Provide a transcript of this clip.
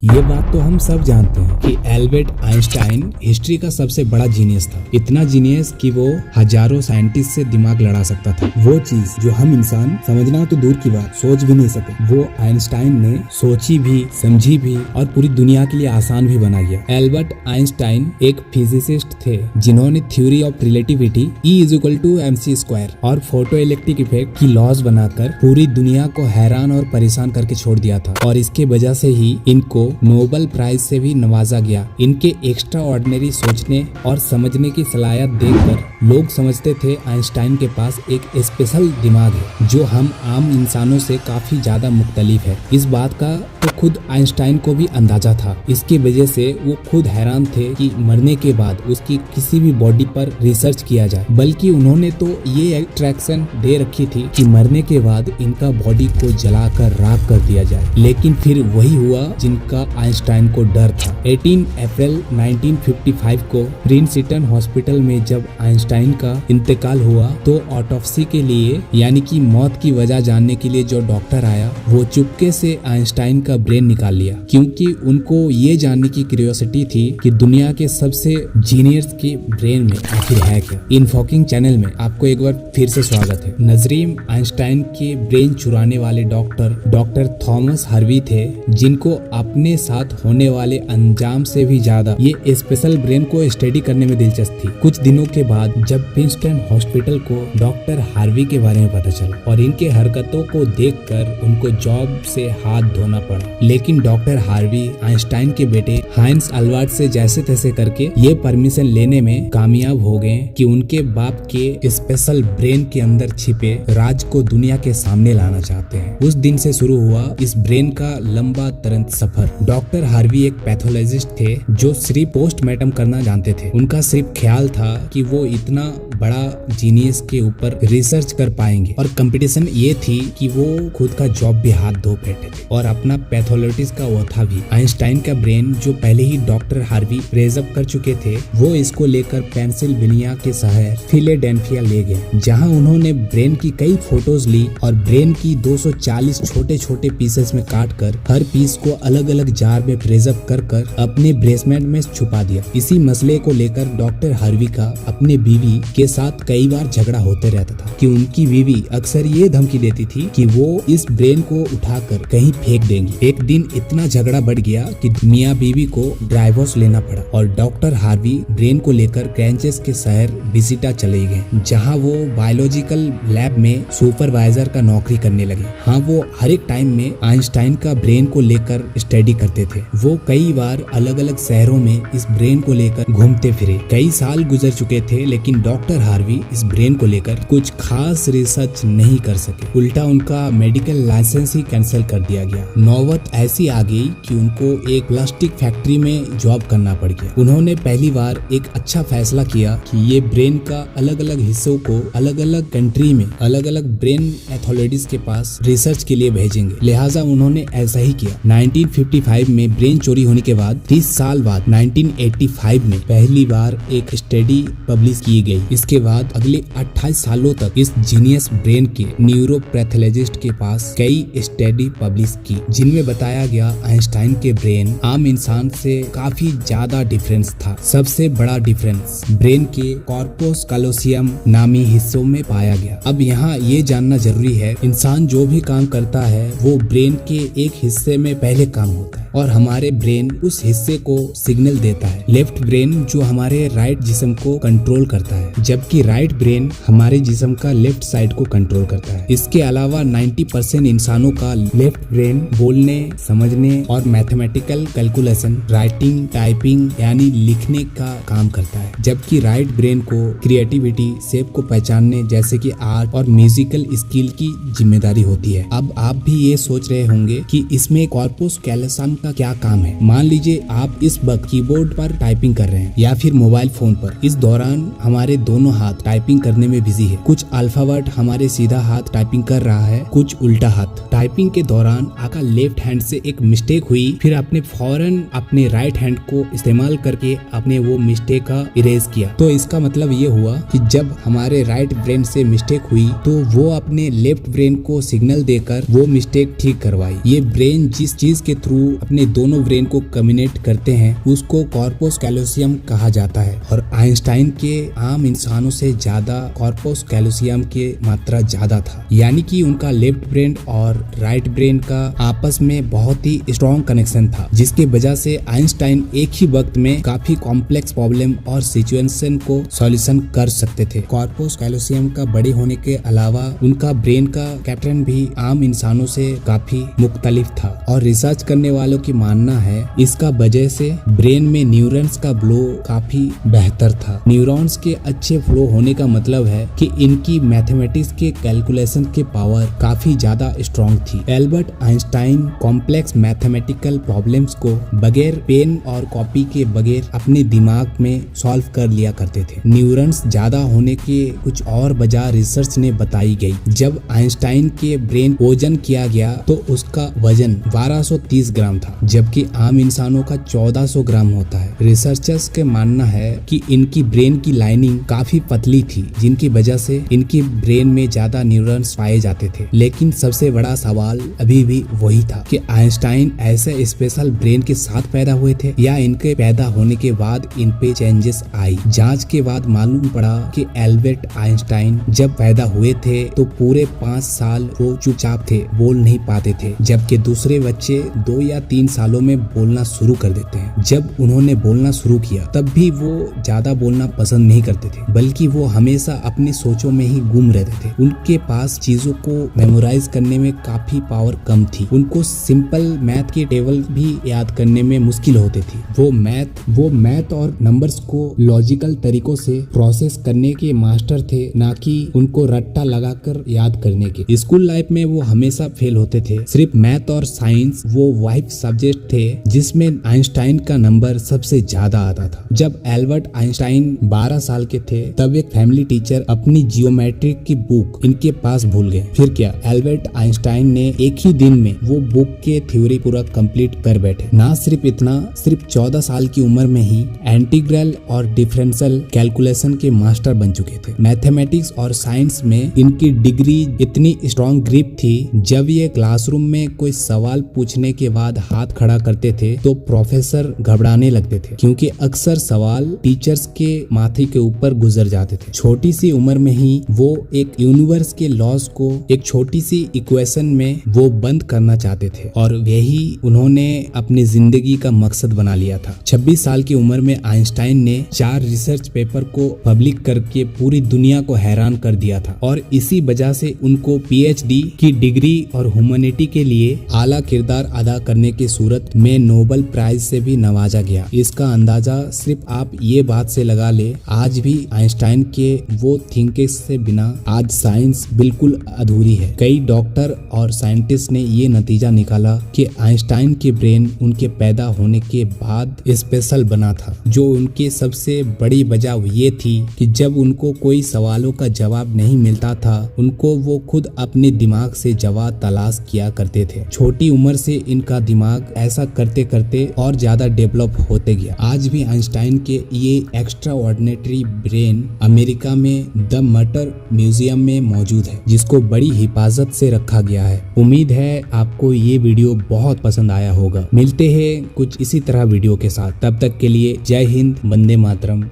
ये बात तो हम सब जानते हैं कि एल्बर्ट आइंस्टाइन हिस्ट्री का सबसे बड़ा जीनियस था। इतना जीनियस कि वो हजारों साइंटिस्ट से दिमाग लड़ा सकता था। वो चीज जो हम इंसान समझना तो दूर की बात, सोच भी नहीं सके, वो आइंस्टाइन ने सोची भी, समझी भी और पूरी दुनिया के लिए आसान भी बना दिया। एल्बर्ट आइंस्टाइन एक फिजिसिस्ट थे जिन्होंने थ्योरी ऑफ रिलेटिविटी E=mc² और फोटो इलेक्ट्रिक इफेक्ट की लॉज बनाकर पूरी दुनिया को हैरान और परेशान करके छोड़ दिया था। और इसके वजह से ही इनको नोबेल प्राइज से भी नवाजा गया। इनके एक्स्ट्रा ऑर्डिनरी सोचने और समझने की सलाहियत देखकर लोग समझते थे आइंस्टाइन के पास एक स्पेशल दिमाग है जो हम आम इंसानों से काफी ज्यादा मुख्तलिफ है। इस बात का तो खुद आइंस्टाइन को भी अंदाजा था। इसकी वजह से वो खुद हैरान थे कि मरने के बाद उसकी किसी भी बॉडी पर रिसर्च किया जाए, बल्कि उन्होंने तो ये अट्रैक्शन दे रखी थी कि मरने के बाद इनका बॉडी को जलाकर राख कर दिया जाए। लेकिन फिर वही हुआ जिनका आइंस्टाइन को डर था। 18 अप्रैल 1955 को प्रिंसटन हॉस्पिटल में जब आइंस्टाइन का इंतकाल हुआ तो ऑटोप्सी के लिए यानी कि मौत की वजह जानने के लिए जो डॉक्टर आया वो चुपके से आइंस्टाइन का ब्रेन निकाल लिया, क्योंकि उनको ये जानने की क्यूरियोसिटी थी कि दुनिया के सबसे जीनियस के ब्रेन में आखिर है क्या। इन्फॉकिंग चैनल में आपको एक बार फिर से स्वागत है। नजरीम आइंस्टाइन के ब्रेन चुराने वाले डॉक्टर थॉमस हार्वी थे, जिनको अपने साथ होने वाले अंजाम से भी ज्यादा ये स्पेशल ब्रेन को स्टडी करने में दिलचस्पी थी। कुछ दिनों के बाद जब प्रिंसटन हॉस्पिटल को डॉक्टर हार्वी के बारे में पता चला और इनके हरकतों को देखकर उनको जॉब से हाथ धोना पड़ा, लेकिन डॉक्टर हार्वी आइंस्टाइन के बेटे हाइंस अल्बर्ट से जैसे तैसे करके ये परमिशन लेने में कामयाब हो गए कि उनके बाप के स्पेशल ब्रेन के अंदर छिपे राज को दुनिया के सामने लाना चाहते हैं। उस दिन से शुरू हुआ इस ब्रेन का लंबा तरंत सफर। डॉक्टर हार्वी एक पैथोलॉजिस्ट थे जो सिर्फ पोस्टमार्टम करना जानते थे। उनका सिर्फ ख्याल था कि वो इतना बड़ा जीनियस के ऊपर रिसर्च कर पाएंगे, और कंपटीशन ये थी कि वो खुद का जॉब भी हाथ धो बैठे थे और अपना पैथोलॉजिस्ट का वो था भी। आइंस्टाइन का ब्रेन जो पहले ही डॉक्टर हार्वी प्रेजअप कर चुके थे, वो इसको लेकर पेंसिल्वेनिया के शहर फिलाडेल्फिया ले गए, जहां उन्होंने ब्रेन की कई फोटोज ली और ब्रेन की 240 छोटे छोटे पीसेस में काट कर हर पीस को अलग अलग जार में प्रेजअप कर अपने बेसमेंट में छुपा दिया। इसी मसले को लेकर डॉक्टर हार्वी का अपने बीवी के साथ कई बार झगड़ा होते रहता था कि उनकी बीवी अक्सर ये धमकी देती थी कि वो इस ब्रेन को उठाकर कहीं फेंक देंगी। एक दिन इतना झगड़ा बढ़ गया कि मियां बीवी को डिवोर्स लेना पड़ा और डॉक्टर हार्वी ब्रेन को लेकर कैंचेस के शहर विजिटा चले गए, जहां वो बायोलॉजिकल लैब में सुपरवाइजर का नौकरी करने लगे। हाँ, वो हर एक टाइम में आइंस्टाइन का ब्रेन को लेकर स्टडी करते थे। वो कई बार अलग अलग शहरों में इस ब्रेन को लेकर घूमते फिरे। कई साल गुजर चुके थे, लेकिन डॉक्टर हार्वी इस ब्रेन को लेकर कुछ खास रिसर्च नहीं कर सके। उल्टा उनका मेडिकल लाइसेंस ही कैंसिल कर दिया गया। नौबत ऐसी आ गई कि उनको एक प्लास्टिक फैक्ट्री में जॉब करना पड़ गया। उन्होंने पहली बार एक अच्छा फैसला किया कि ये ब्रेन का अलग अलग हिस्सों को अलग अलग कंट्री में अलग अलग ब्रेन पैथोलॉजिस्ट के पास रिसर्च के लिए भेजेंगे। लिहाजा उन्होंने ऐसा ही किया। 1955 में ब्रेन चोरी होने के बाद 30 साल बाद 1985 में पहली बार एक स्टडी पब्लिश की गई। इसके बाद अगले 28 सालों तक इस जीनियस ब्रेन के न्यूरोपैथोलॉजिस्ट के पास कई स्टडी पब्लिश की, जिनमें बताया गया आइंस्टाइन के ब्रेन आम इंसान से काफी ज्यादा डिफरेंस था। सबसे बड़ा डिफरेंस ब्रेन के कॉर्पस कैलोसियम नामी हिस्सों में पाया गया। अब यहाँ ये जानना जरूरी है, इंसान जो भी काम करता है वो ब्रेन के एक हिस्से में पहले काम होता है और हमारे ब्रेन उस हिस्से को सिग्नल देता है। लेफ्ट ब्रेन जो हमारे राइट जिस्म को कंट्रोल करता है, जबकि राइट ब्रेन हमारे जिस्म का लेफ्ट साइड को कंट्रोल करता है। इसके अलावा 90% इंसानों का लेफ्ट ब्रेन बोलने, समझने और मैथमेटिकल कैलकुलेशन, राइटिंग, टाइपिंग यानी लिखने का काम करता है, जबकि राइट ब्रेन को क्रिएटिविटी, शेप को पहचानने जैसे कि आर्ट और म्यूजिकल स्किल की जिम्मेदारी होती है। अब आप भी ये सोच रहे होंगे कि इसमें कॉर्पस कैलोसियम का क्या काम है। मान लीजिए आप इस वक्त कीबोर्ड पर टाइपिंग कर रहे हैं या फिर मोबाइल फोन पर। इस दौरान हमारे दोनों दोनों हाथ टाइपिंग करने में बिजी है। कुछ अल्फाबेट हमारे सीधा हाथ टाइपिंग कर रहा है, कुछ उल्टा हाथ। टाइपिंग के दौरान आका लेफ्ट हैंड से एक मिस्टेक हुई, फिर आपने फौरन अपने राइट हैंड को इस्तेमाल करके अपने वो मिस्टेक का इरेज किया। तो इसका मतलब ये हुआ कि जब हमारे राइट ब्रेन से मिस्टेक हुई तो वो अपने लेफ्ट ब्रेन को सिग्नल देकर वो मिस्टेक ठीक करवाई। ये ब्रेन जिस चीज के थ्रू अपने दोनों ब्रेन को कम्युनिकेट करते हैं उसको कॉर्पस कैलोसियम कहा जाता है। और आइंस्टाइन के आम इंसानों से ज्यादा कॉर्पस कैलोसियम के मात्रा ज्यादा था, यानी कि उनका लेफ्ट ब्रेन और राइट ब्रेन का आपस में बहुत ही स्ट्रॉन्ग कनेक्शन था, जिसके वजह से आइंस्टाइन एक ही वक्त में काफी कॉम्प्लेक्स प्रॉब्लम और सिचुएशन को सॉल्यूशन कर सकते थे। कॉर्पस कैलोसियम का बड़े होने के अलावा उनका ब्रेन का पैटर्न भी आम इंसानों से काफी मुख्तलिफ था और रिसर्च करने वालों की मानना है इसका वजह से ब्रेन में न्यूरॉन्स का फ्लो काफी बेहतर था। न्यूरॉन्स के अच्छे फ्लो होने का मतलब है कि इनकी मैथमेटिक्स के कैलकुलेशन के पावर काफी ज्यादा स्ट्रॉन्ग थी। Albert Einstein complex mathematical problems को बगैर पेन और कॉपी के बगैर अपने दिमाग में सॉल्व कर लिया करते थे। न्यूरॉन्स ज्यादा होने के कुछ और वजह रिसर्च ने बताई गई। जब आइंस्टाइन के ब्रेन वजन किया गया तो उसका वजन 1230 ग्राम था, जबकि आम इंसानों का 1400 ग्राम होता है। रिसर्चर्स के मानना है कि इनकी ब्रेन की लाइनिंग काफी पतली थी, जिनकी वजह से इनकी ब्रेन में ज्यादा न्यूरॉन्स पाए जाते थे। लेकिन सबसे बड़ा सवाल अभी भी वही था कि आइंस्टाइन ऐसे स्पेशल ब्रेन के साथ पैदा हुए थे या इनके पैदा होने के बाद इन पे चेंजेस आई। जांच के बाद मालूम पड़ा कि एल्बर्ट आइंस्टाइन जब पैदा हुए थे तो पूरे 5 साल वो चुपचाप थे, बोल नहीं पाते थे, जबकि दूसरे बच्चे 2 या 3 सालों में बोलना शुरू कर देते हैं। जब उन्होंने बोलना शुरू किया तब भी वो ज्यादा बोलना पसंद नहीं करते थे, बल्कि वो हमेशा अपनी सोचों में ही गुम रहते थे। उनके पास चीजों को मेमोराइज करने में काफी पावर कम थी। उनको सिंपल मैथ की टेबल भी याद करने में मुश्किल होती थी। वो मैथ और नंबर्स को लॉजिकल तरीकों से प्रोसेस करने के मास्टर थे, ना कि उनको रट्टा लगाकर याद करने के। स्कूल लाइफ में वो हमेशा फेल होते थे। सिर्फ मैथ और साइंस वो वाइफ सब्जेक्ट थे जिसमें आइंस्टाइन का नंबर सबसे ज्यादा आता था। जब एल्बर्ट आइंस्टाइन 12 साल के थे तब एक फैमिली टीचर अपनी जियोमेट्री की बुक इनके पास भूल गए। फिर क्या, एल्बर्ट आइंस्टाइन ने एक ही दिन में वो बुक के थ्योरी पूरा कंप्लीट कर बैठे। ना सिर्फ इतना, सिर्फ 14 साल की उम्र में ही इंटीग्रल और डिफरेंशियल कैलकुलेशन के मास्टर बन चुके थे। मैथमेटिक्स और साइंस में इनकी डिग्री इतनी स्ट्रॉन्ग ग्रिप थी, जब ये क्लासरूम में कोई सवाल पूछने के बाद हाथ खड़ा करते थे तो प्रोफेसर घबराने लगते थे, क्योंकि अक्सर सवाल टीचर्स के माथे के ऊपर गुजर जाते थे। छोटी सी उम्र में ही वो एक यूनिवर्स के लॉज को एक छोटी सी इक्वेशन में वो बंद करना चाहते थे और यही उन्होंने अपनी जिंदगी का मकसद बना लिया था। 26 साल की उम्र में आइंस्टाइन ने 4 रिसर्च पेपर को पब्लिक करके पूरी दुनिया को हैरान कर दिया था और इसी वजह से उनको पीएचडी की डिग्री और ह्यूमैनिटी के लिए आला किरदार अदा करने की सूरत में नोबेल प्राइज से भी नवाजा गया। इसका अंदाजा सिर्फ आप ये बात से लगा ले, आज भी आइंस्टाइन के वो थिंकिंग से बिना आज साइंस बिल्कुल अधूरी है। कई डॉक्टर और साइंटिस्ट ने ये नतीजा निकाला कि आइंस्टाइन के ब्रेन उनके पैदा होने के बाद स्पेशल बना था। जो उनकी सबसे बड़ी वजह ये थी कि जब उनको कोई सवालों का जवाब नहीं मिलता था, उनको वो खुद अपने दिमाग से जवाब तलाश किया करते थे। छोटी उम्र से इनका दिमाग ऐसा करते करते और ज्यादा डेवलप होते गया। आज भी आइंस्टाइन के ये एक्स्ट्रा ऑर्डिनरी ब्रेन अमेरिका में द मटर म्यूजियम में मौजूद है, जिसको बड़ी हिफाजत से रखा गया है। उम्मीद है आपको ये वीडियो बहुत पसंद आया होगा। मिलते हैं कुछ इसी तरह वीडियो के साथ, तब तक के लिए जय हिंद, वंदे मातरम।